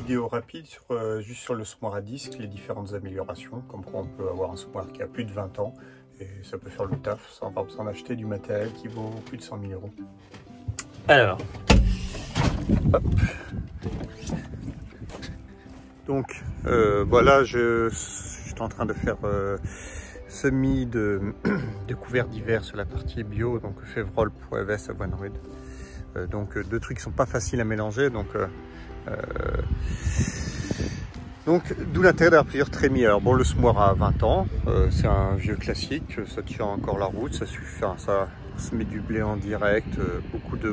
vidéo rapide sur, juste sur le semoir à disque, les différentes améliorations, comme quoi on peut avoir un semoir qui a plus de 20 ans et ça peut faire le taf sans avoir besoin d'acheter du matériel qui vaut plus de 100 000 euros. Alors, hop. Donc voilà, je suis en train de faire semis de couverts d'hiver sur la partie bio, donc Févrole pour EVS à Voinerude. Donc deux trucs qui sont pas faciles à mélanger, donc d'où l'intérêt d'avoir plusieurs trémies. Alors bon, le semoir a 20 ans, c'est un vieux classique, ça tient encore la route, ça suffit, ça se met du blé en direct,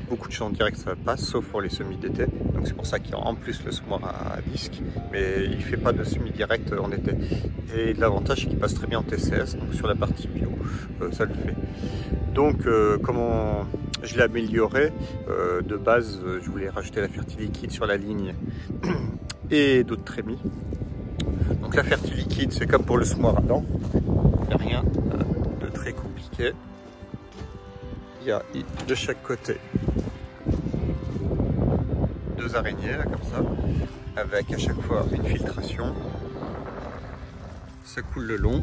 beaucoup de champs en direct ça passe, sauf pour les semis d'été. Donc c'est pour ça qu'il y a en plus le semoir à disque, mais il fait pas de semis direct en été. Et l'avantage c'est qu'il passe très bien en TCS, donc sur la partie bio, ça le fait. Donc comment je l'ai amélioré, de base je voulais rajouter la fertiliquide sur la ligne et d'autres trémies. Donc la fertiliquide c'est comme pour le semoir à dents, il n'y a rien de très compliqué. Il y a de chaque côté deux araignées là, comme ça, avec à chaque fois une filtration. Ça coule le long.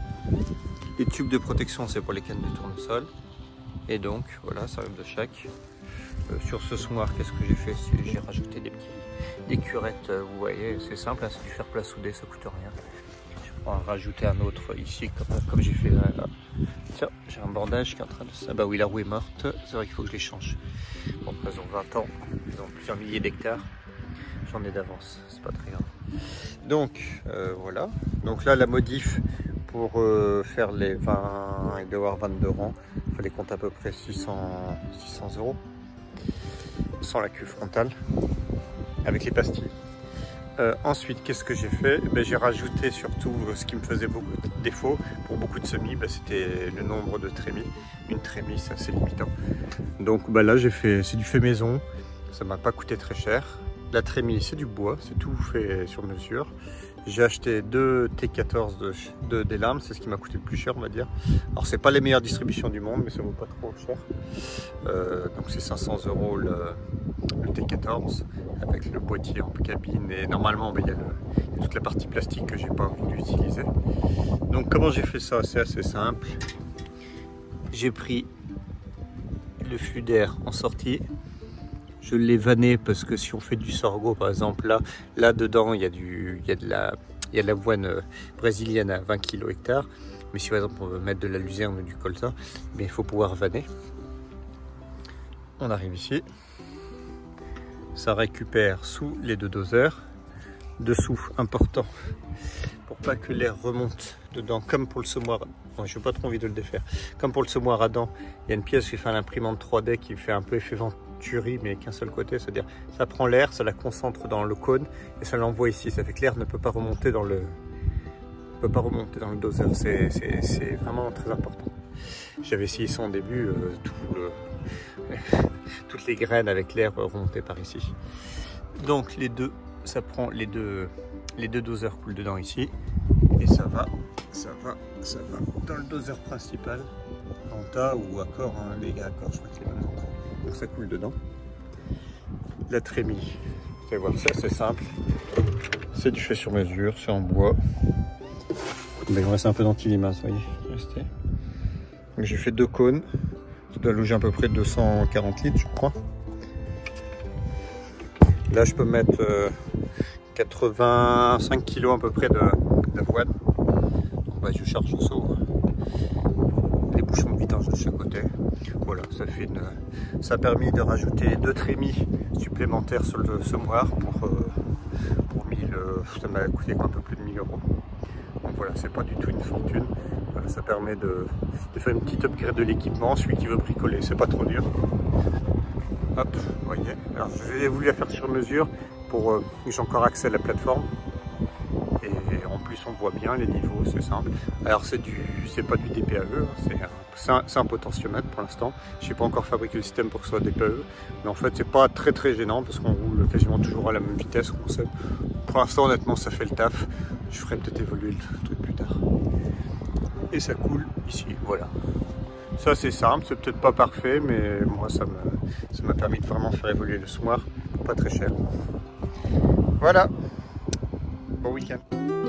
Les tubes de protection c'est pour les cannes de tournesol. Et donc voilà, ça arrive de chaque. Sur ce semoir, qu'est-ce que j'ai fait? J'ai rajouté des curettes, vous voyez, c'est simple, hein, c'est du fer plat soudé, ça coûte rien. Je vais en rajouter un autre ici, comme j'ai fait là. Tiens, j'ai un bandage qui est en train de ça. Bah oui, la roue est morte, c'est vrai qu'il faut que je les change. Bon, elles ont 20 ans, ils ont plusieurs milliers d'hectares. J'en ai d'avance, c'est pas très grave. Donc voilà, donc là la modif pour faire les 20, il doit y avoir 22 rangs, il fallait compter à peu près 600 euros, sans la cuve frontale, avec les pastilles. Ensuite, qu'est-ce que j'ai fait? J'ai rajouté surtout ce qui me faisait beaucoup de défauts pour beaucoup de semis, c'était le nombre de trémies. Une trémie, c'est assez limitant. Donc là, j'ai fait, c'est du fait maison, ça m'a pas coûté très cher. La trémie, c'est du bois, c'est tout fait sur mesure. J'ai acheté deux T14 des lames, c'est ce qui m'a coûté le plus cher, on va dire. Alors, c'est pas les meilleures distributions du monde, mais ça vaut pas trop cher. Donc, c'est 500 euros le T14 avec le boîtier en cabine. Et normalement, il y a toute la partie plastique que j'ai pas voulu utiliser. Donc, comment j'ai fait ça? C'est assez simple. J'ai pris le flux d'air en sortie. Je l'ai vanné parce que si on fait du sorgho par exemple, là dedans il y a de l'avoine brésilienne à 20 kg hectare. Mais si par exemple on veut mettre de la luzerne ou du colza, il faut pouvoir vanner. On arrive ici, ça récupère sous les deux doseurs. Dessous, important, pour pas que l'air remonte dedans, comme pour le semoir. Bon, je n'ai pas trop envie de le défaire. Comme pour le semoir à dents, il y a une pièce qui fait l'imprimante 3D qui fait un peu effet Venturi, mais qu'un seul côté, c'est-à-dire ça prend l'air, ça la concentre dans le cône et ça l'envoie ici. Ça fait que l'air ne peut pas remonter dans le doseur. C'est vraiment très important. J'avais essayé ça au début, toutes les graines avec l'air remonté par ici. Donc les deux. Ça prend les deux doseurs coulent dedans ici et ça va dans le doseur principal, Anta ou Accord, hein, les gars Accord, je crois que c'est les mêmes endroits. Donc ça coule dedans. La trémie, vous allez voir, c'est assez simple, c'est du fait sur mesure, c'est en bois. Il me reste un peu d'anti-limace, vous voyez. J'ai fait deux cônes, ça doit loger à peu près 240 litres je crois. Là, je peux mettre 85 kg à peu près d'avoine. Donc, je charge le seau. Les bouchons de vidange de chaque côté. Voilà, ça a permis de rajouter deux trémies supplémentaires sur le semoir pour 1000. Ça m'a coûté un peu plus de 1000 euros. Donc voilà, c'est pas du tout une fortune. Ça permet de faire une petite upgrade de l'équipement. Celui qui veut bricoler, c'est pas trop dur. Hop, vous voyez. Alors j'ai voulu la faire sur mesure pour que j'ai encore accès à la plateforme. Et en plus on voit bien les niveaux, c'est simple. Alors c'est pas du DPAE, c'est un potentiomètre pour l'instant. Je n'ai pas encore fabriqué le système pour que ce soit DPAE. Mais en fait c'est pas très gênant parce qu'on roule quasiment toujours à la même vitesse. Pour l'instant honnêtement ça fait le taf. Je ferai peut-être évoluer le truc plus tard. Et ça coule ici, voilà. Ça c'est simple, c'est peut-être pas parfait, mais moi ça m'a permis de vraiment faire évoluer le semoir, pas très cher. Voilà, Bon week-end.